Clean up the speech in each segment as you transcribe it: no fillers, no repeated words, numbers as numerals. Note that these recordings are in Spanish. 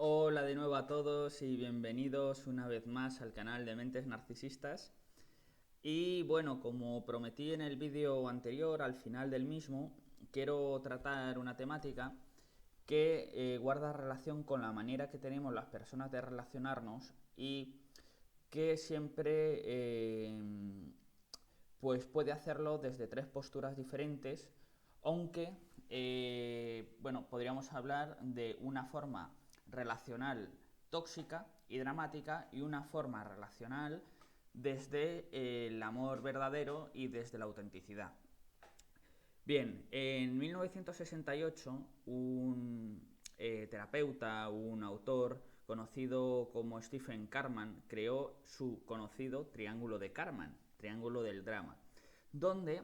Hola de nuevo a todos y bienvenidos una vez más al canal de Mentes Narcisistas. Y bueno, como prometí en el vídeo anterior, al final del mismo, quiero tratar una temática que guarda relación con la manera que tenemos las personas de relacionarnos y que siempre pues puede hacerlo desde tres posturas diferentes, aunque bueno, podríamos hablar de una forma relacional tóxica y dramática y una forma relacional desde el amor verdadero y desde la autenticidad. Bien, en 1968 un terapeuta, un autor conocido como Stephen Karman creó su conocido triángulo de Karman, triángulo del drama, donde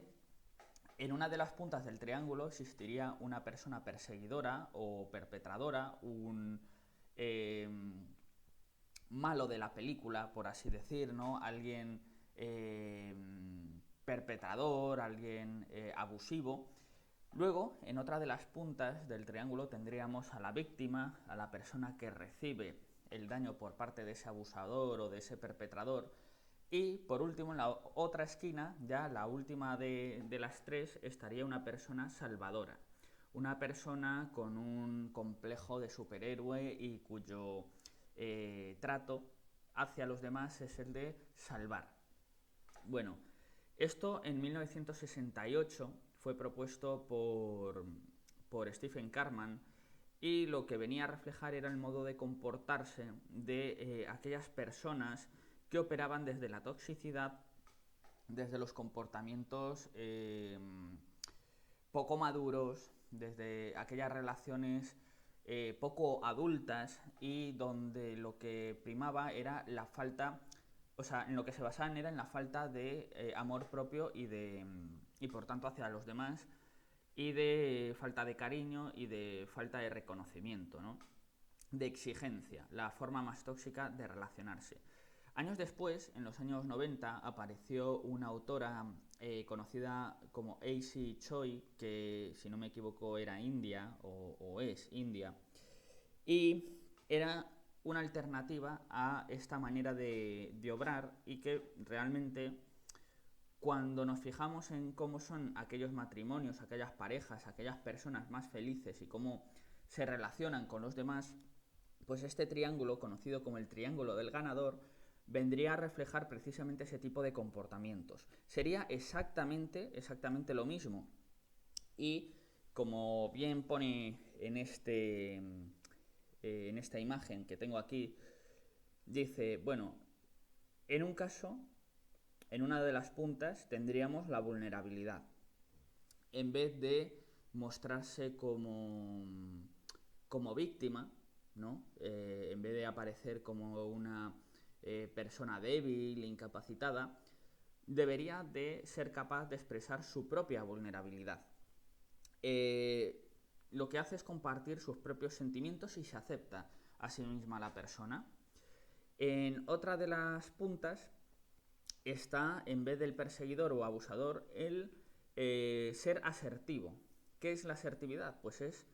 en una de las puntas del triángulo existiría una persona perseguidora o perpetradora, un eh, malo de la película, por así decir, ¿no? Alguien eh, perpetrador, alguien abusivo. Luego, en otra de las puntas del triángulo tendríamos a la víctima, a la persona que recibe el daño por parte de ese abusador o de ese perpetrador. Y por último, en la otra esquina, ya la última de las tres, estaría una persona salvadora. Una persona con un complejo de superhéroe y cuyo trato hacia los demás es el de salvar. Bueno, esto en 1968 fue propuesto por Stephen Karman y lo que venía a reflejar era el modo de comportarse de aquellas personas que operaban desde la toxicidad, desde los comportamientos poco maduros, desde aquellas relaciones poco adultas y donde lo que primaba era la falta, o sea, en lo que se basaban era en la falta de amor propio y por tanto hacia los demás y de falta de cariño y de falta de reconocimiento, ¿no? De exigencia, la forma más tóxica de relacionarse. Años después, en los años 90, apareció una autora conocida como A.C. Choi, que si no me equivoco era india o es india, y era una alternativa a esta manera de obrar y que realmente cuando nos fijamos en cómo son aquellos matrimonios, aquellas parejas, aquellas personas más felices y cómo se relacionan con los demás, pues este triángulo, conocido como el triángulo del ganador, vendría a reflejar precisamente ese tipo de comportamientos. Sería exactamente lo mismo. Y como bien pone en esta imagen que tengo aquí, dice, bueno, en un caso, en una de las puntas tendríamos la vulnerabilidad. En vez de mostrarse como víctima, ¿no? En vez de aparecer como una persona débil, incapacitada, debería de ser capaz de expresar su propia vulnerabilidad. Eh, lo que hace es compartir sus propios sentimientos y se acepta a sí misma la persona. En otra de las puntas está, en vez del perseguidor o abusador, el ser asertivo. ¿Qué es la asertividad? Pues es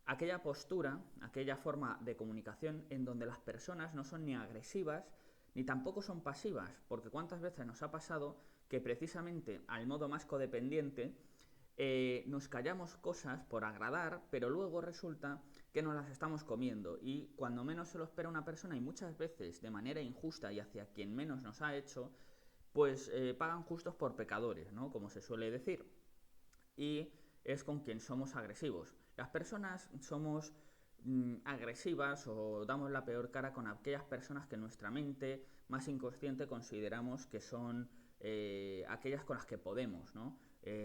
aquella postura, aquella forma de comunicación en donde las personas no son ni agresivas ni tampoco son pasivas, porque cuántas veces nos ha pasado que precisamente al modo más codependiente nos callamos cosas por agradar, pero luego resulta que nos las estamos comiendo y cuando menos se lo espera una persona y muchas veces de manera injusta y hacia quien menos nos ha hecho, pues pagan justos por pecadores, ¿no? Como se suele decir. Y es con quien somos agresivos. Las personas somos agresivas o damos la peor cara con aquellas personas que nuestra mente más inconsciente consideramos que son aquellas con las que podemos, ¿no?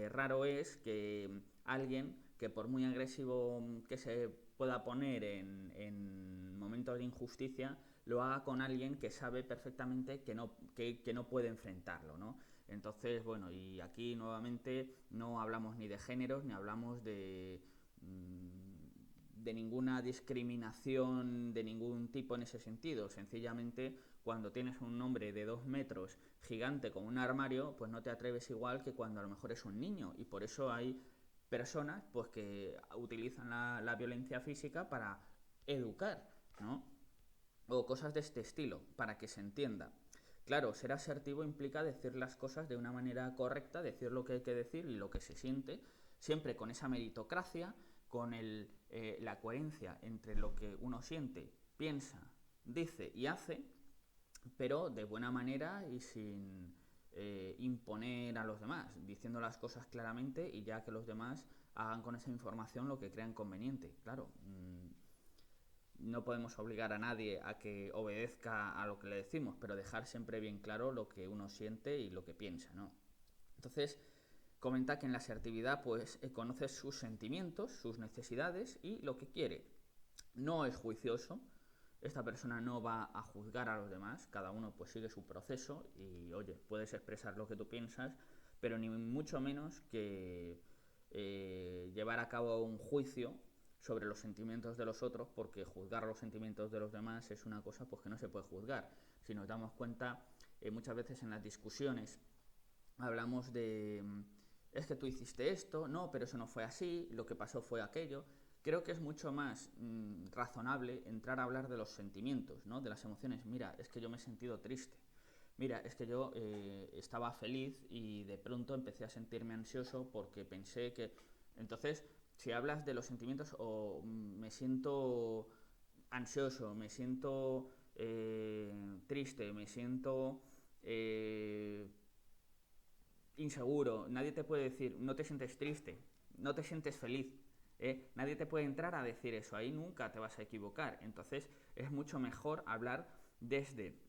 Raro es que alguien que por muy agresivo que se pueda poner en momentos de injusticia, lo haga con alguien que sabe perfectamente que no puede enfrentarlo, ¿no? Entonces, bueno, y aquí nuevamente no hablamos ni de géneros, ni hablamos de ninguna discriminación de ningún tipo en ese sentido. Sencillamente, cuando tienes un hombre de 2 metros gigante como un armario, pues no te atreves igual que cuando a lo mejor es un niño. Y por eso hay personas pues que utilizan la violencia física para educar, ¿no? O cosas de este estilo, para que se entienda. Claro, ser asertivo implica decir las cosas de una manera correcta, decir lo que hay que decir y lo que se siente, siempre con esa meritocracia, con la coherencia entre lo que uno siente, piensa, dice y hace, pero de buena manera y sin imponer a los demás, diciendo las cosas claramente y ya que los demás hagan con esa información lo que crean conveniente. Claro, no podemos obligar a nadie a que obedezca a lo que le decimos, pero dejar siempre bien claro lo que uno siente y lo que piensa, ¿no? Entonces, comenta que en la asertividad pues conoces sus sentimientos, sus necesidades y lo que quiere. No es juicioso, esta persona no va a juzgar a los demás, cada uno pues sigue su proceso y oye, puedes expresar lo que tú piensas, pero ni mucho menos que llevar a cabo un juicio sobre los sentimientos de los otros, porque juzgar los sentimientos de los demás es una cosa pues que no se puede juzgar. Si nos damos cuenta, muchas veces en las discusiones hablamos de es que tú hiciste esto, no, pero eso no fue así, lo que pasó fue aquello. Creo que es mucho más razonable entrar a hablar de los sentimientos, ¿no? De las emociones. Mira, es que yo me he sentido triste. Mira, es que yo estaba feliz y de pronto empecé a sentirme ansioso porque pensé que... Entonces, si hablas de los sentimientos o me siento ansioso, me siento triste, me siento inseguro, nadie te puede decir, no te sientes triste, no te sientes feliz. Nadie te puede entrar a decir eso, ahí nunca te vas a equivocar. Entonces es mucho mejor hablar desde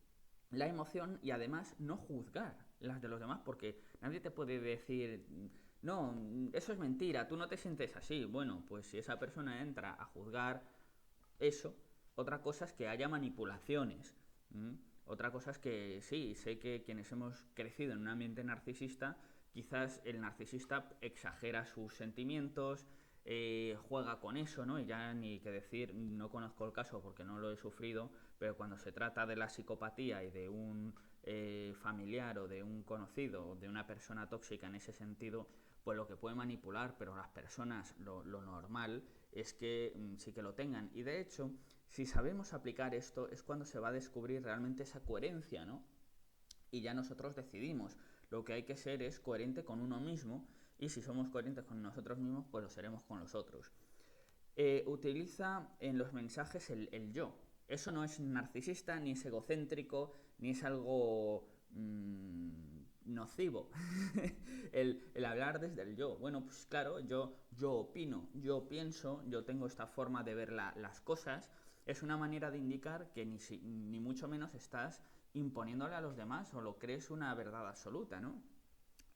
la emoción y además no juzgar las de los demás, porque nadie te puede decir, no, eso es mentira, tú no te sientes así. Bueno, pues si esa persona entra a juzgar eso, otra cosa es que haya manipulaciones. Otra cosa es que sí, sé que quienes hemos crecido en un ambiente narcisista, quizás el narcisista exagera sus sentimientos, juega con eso, ¿no? Y ya ni que decir, no conozco el caso porque no lo he sufrido, pero cuando se trata de la psicopatía y de un familiar o de un conocido o de una persona tóxica en ese sentido, pues lo que puede manipular, pero las personas lo normal es que sí que lo tengan. Y de hecho, si sabemos aplicar esto, es cuando se va a descubrir realmente esa coherencia, ¿no? Y ya nosotros decidimos. Lo que hay que ser es coherente con uno mismo y si somos coherentes con nosotros mismos, pues lo seremos con los otros. Utiliza en los mensajes el yo. Eso no es narcisista, ni es egocéntrico, ni es algo nocivo. el hablar desde el yo. Bueno, pues claro, yo opino, yo pienso, yo tengo esta forma de ver las cosas. Es una manera de indicar que ni mucho menos estás imponiéndole a los demás o lo crees una verdad absoluta, ¿no?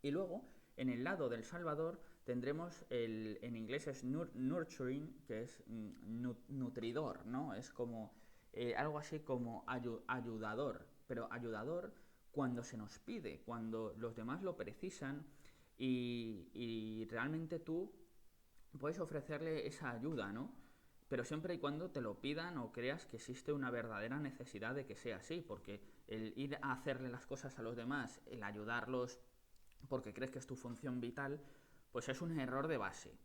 Y luego, en el lado del Salvador, tendremos en inglés es nurturing, que es nutridor, ¿no? Es como algo así como ayudador, pero ayudador cuando se nos pide, cuando los demás lo precisan y realmente tú puedes ofrecerle esa ayuda, ¿no? Pero siempre y cuando te lo pidan o creas que existe una verdadera necesidad de que sea así, porque el ir a hacerle las cosas a los demás, el ayudarlos porque crees que es tu función vital, pues es un error de base.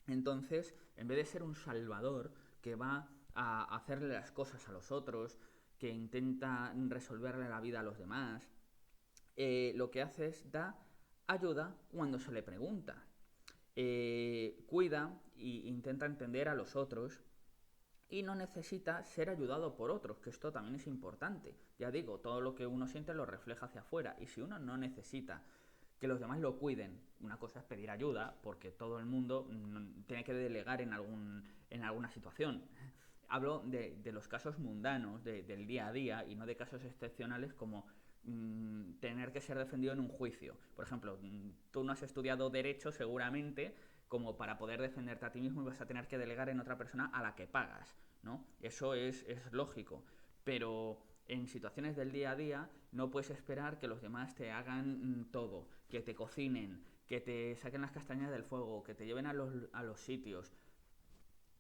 Entonces, en vez de ser un salvador que va a hacerle las cosas a los otros, que intenta resolverle la vida a los demás, lo que hace es da ayuda cuando se le pregunta. Cuida e intenta entender a los otros y no necesita ser ayudado por otros, que esto también es importante. Ya digo, todo lo que uno siente lo refleja hacia afuera y si uno no necesita que los demás lo cuiden, una cosa es pedir ayuda, porque todo el mundo tiene que delegar en alguna situación. Hablo de los casos mundanos, del día a día, y no de casos excepcionales como tener que ser defendido en un juicio. Por ejemplo, tú no has estudiado derecho seguramente como para poder defenderte a ti mismo y vas a tener que delegar en otra persona a la que pagas, ¿no? Eso es lógico, pero en situaciones del día a día no puedes esperar que los demás te hagan todo, que te cocinen, que te saquen las castañas del fuego, que te lleven a los sitios.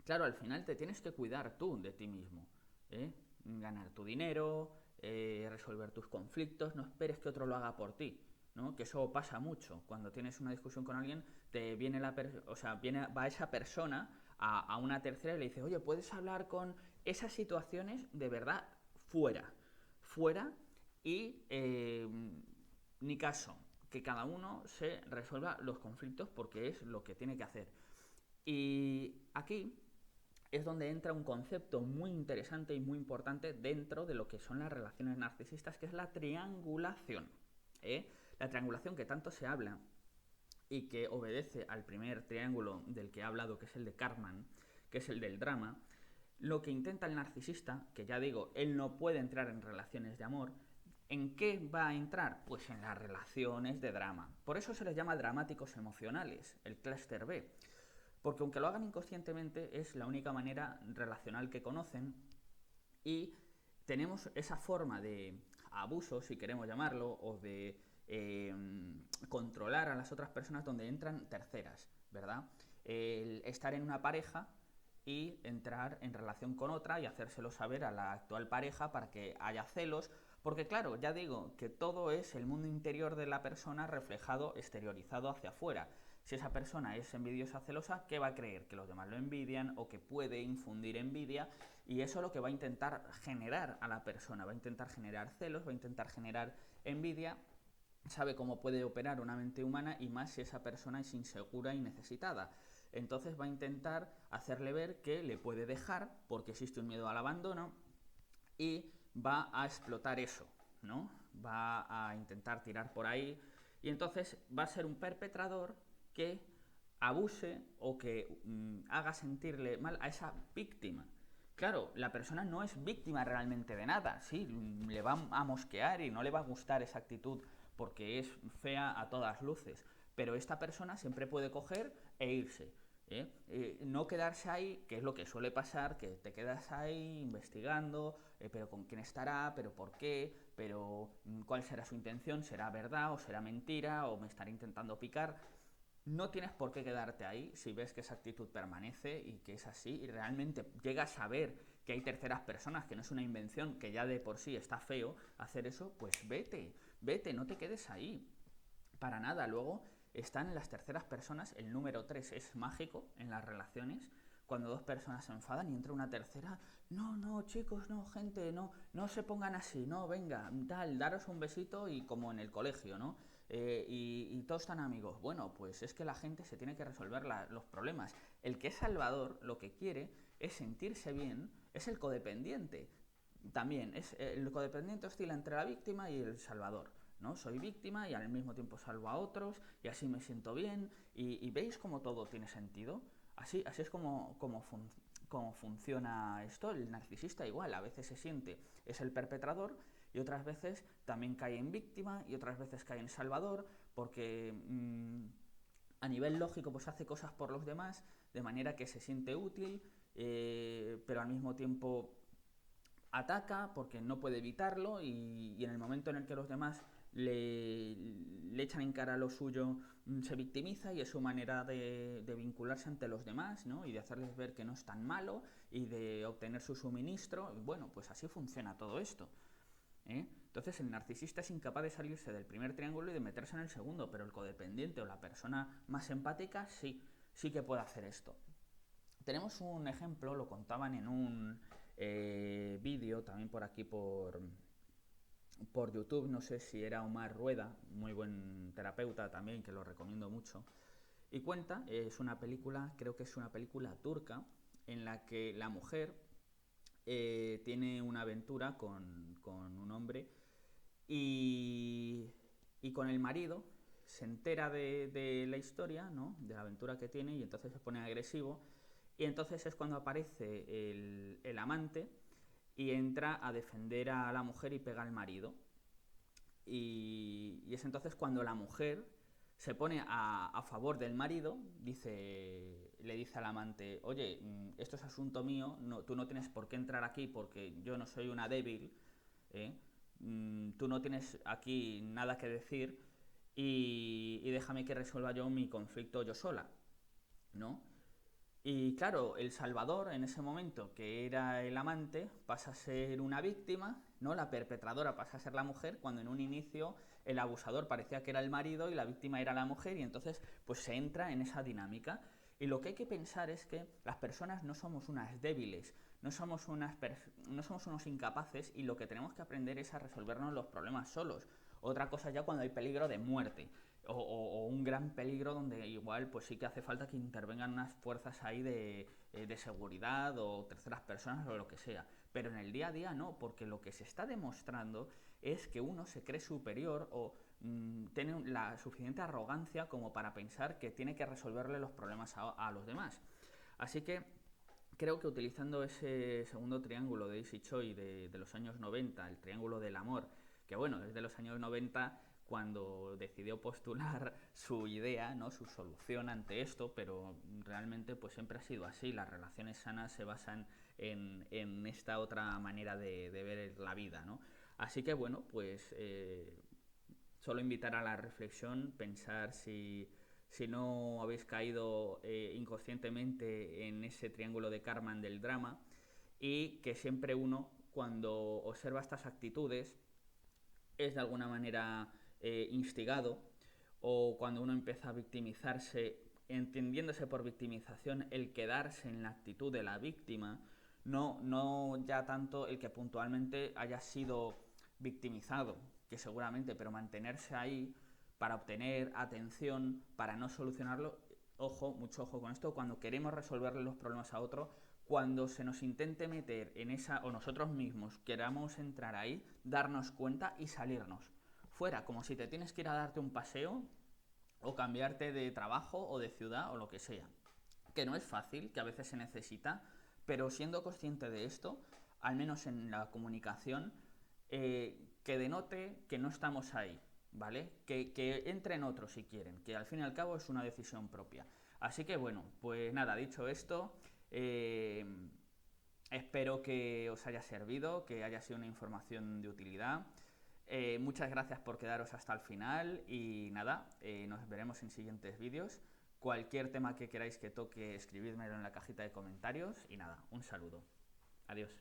Claro, al final te tienes que cuidar tú de ti mismo, ¿eh? Ganar tu dinero, resolver tus conflictos, no esperes que otro lo haga por ti, ¿no? Que eso pasa mucho. Cuando tienes una discusión con alguien, te viene va esa persona a una tercera y le dice, oye, ¿puedes hablar con esas situaciones de verdad fuera y ni caso, que cada uno se resuelva los conflictos porque es lo que tiene que hacer. Y aquí es donde entra un concepto muy interesante y muy importante dentro de lo que son las relaciones narcisistas, que es la triangulación. La triangulación que tanto se habla y que obedece al primer triángulo del que he hablado, que es el de Karpman, que es el del drama. Lo que intenta el narcisista, que ya digo, él no puede entrar en relaciones de amor, ¿en qué va a entrar? Pues en las relaciones de drama. Por eso se les llama dramáticos emocionales, el clúster B. Porque aunque lo hagan inconscientemente, es la única manera relacional que conocen y tenemos esa forma de abuso, si queremos llamarlo, o de controlar a las otras personas donde entran terceras, ¿verdad? El estar en una pareja y entrar en relación con otra y hacérselo saber a la actual pareja para que haya celos, porque claro, ya digo que todo es el mundo interior de la persona reflejado, exteriorizado hacia afuera. Si esa persona es envidiosa, celosa, ¿qué va a creer? Que los demás lo envidian o que puede infundir envidia, y eso es lo que va a intentar generar a la persona, va a intentar generar celos, va a intentar generar envidia. Sabe cómo puede operar una mente humana y más si esa persona es insegura y necesitada. Entonces va a intentar hacerle ver que le puede dejar porque existe un miedo al abandono y va a explotar eso, ¿no? Va a intentar tirar por ahí y entonces va a ser un perpetrador que abuse o que haga sentirle mal a esa víctima. Claro, la persona no es víctima realmente de nada, sí, le va a mosquear y no le va a gustar esa actitud porque es fea a todas luces, pero esta persona siempre puede coger e irse. No quedarse ahí, que es lo que suele pasar, que te quedas ahí investigando, pero con quién estará, pero por qué, pero cuál será su intención, será verdad o será mentira o me estará intentando picar. No tienes por qué quedarte ahí si ves que esa actitud permanece y que es así y realmente llegas a ver que hay terceras personas, que no es una invención, que ya de por sí está feo hacer eso, pues vete, no te quedes ahí. Para nada, luego están las terceras personas, el número 3 es mágico en las relaciones, cuando dos personas se enfadan y entra una tercera, no, chicos, no, gente, no se pongan así, no, venga, tal, daros un besito y como en el colegio, ¿no? Y todos están amigos. Bueno, pues es que la gente se tiene que resolver los problemas. El que es salvador lo que quiere es sentirse bien, es el codependiente. También, el codependiente oscila entre la víctima y el salvador. ¿No? Soy víctima y al mismo tiempo salvo a otros y así me siento bien y veis cómo todo tiene sentido. Así es como funciona esto. El narcisista igual, a veces se siente, es el perpetrador y otras veces también cae en víctima y otras veces cae en salvador porque a nivel lógico pues hace cosas por los demás de manera que se siente útil, pero al mismo tiempo ataca porque no puede evitarlo y en el momento en el que los demás le echan en cara lo suyo, se victimiza y es su manera de vincularse ante los demás, ¿no? Y de hacerles ver que no es tan malo y de obtener su suministro. Y bueno, pues así funciona todo esto. Entonces el narcisista es incapaz de salirse del primer triángulo y de meterse en el segundo, pero el codependiente o la persona más empática sí que puede hacer esto. Tenemos un ejemplo, lo contaban en un vídeo, también por aquí por YouTube, no sé si era Omar Rueda, muy buen terapeuta también, que lo recomiendo mucho, y cuenta, es una película, creo que es una película turca, en la que la mujer tiene una aventura con un hombre y, y con el marido se entera de la historia, ¿no? De la aventura que tiene y entonces se pone agresivo y entonces es cuando aparece el amante y entra a defender a la mujer y pega al marido. Y es entonces cuando la mujer se pone a favor del marido, le dice al amante, oye, esto es asunto mío, tú no tienes por qué entrar aquí porque yo no soy una débil, ¿eh? Tú no tienes aquí nada que decir y déjame que resuelva yo mi conflicto yo sola, ¿no? Y claro, el salvador en ese momento, que era el amante, pasa a ser una víctima, ¿no? La perpetradora pasa a ser la mujer, cuando en un inicio el abusador parecía que era el marido y la víctima era la mujer, y entonces pues se entra en esa dinámica. Y lo que hay que pensar es que las personas no somos unas débiles, no somos unos incapaces, y lo que tenemos que aprender es a resolvernos los problemas solos. Otra cosa ya cuando hay peligro de muerte o un gran peligro donde igual pues sí que hace falta que intervengan unas fuerzas ahí de seguridad o terceras personas o lo que sea. Pero en el día a día no, porque lo que se está demostrando es que uno se cree superior o tiene la suficiente arrogancia como para pensar que tiene que resolverle los problemas a los demás. Así que creo que utilizando ese segundo triángulo de Easy Choi de los años 90, el triángulo del amor, que bueno, es de los años 90 cuando decidió postular su idea, ¿no? Su solución ante esto, pero realmente pues siempre ha sido así. Las relaciones sanas se basan en esta otra manera de ver la vida, ¿no? Así que bueno, pues solo invitar a la reflexión, pensar si no habéis caído inconscientemente en ese triángulo de Karman del drama, y que siempre uno, cuando observa estas actitudes, es de alguna manera instigado, o cuando uno empieza a victimizarse, entendiéndose por victimización el quedarse en la actitud de la víctima, no ya tanto el que puntualmente haya sido victimizado, que seguramente, pero mantenerse ahí para obtener atención, para no solucionarlo. Ojo, mucho ojo con esto, cuando queremos resolverle los problemas a otro, cuando se nos intente meter en esa, o nosotros mismos queramos entrar ahí, darnos cuenta y salirnos fuera, como si te tienes que ir a darte un paseo o cambiarte de trabajo o de ciudad o lo que sea, que no es fácil, que a veces se necesita, pero siendo consciente de esto, al menos en la comunicación, que denote que no estamos ahí, ¿vale? Que entren otros si quieren, que al fin y al cabo es una decisión propia. Así que bueno, pues nada, dicho esto, eh, espero que os haya servido, que haya sido una información de utilidad. Muchas gracias por quedaros hasta el final y nada, nos veremos en siguientes vídeos. Cualquier tema que queráis que toque, escribidmelo en la cajita de comentarios y nada, un saludo. Adiós.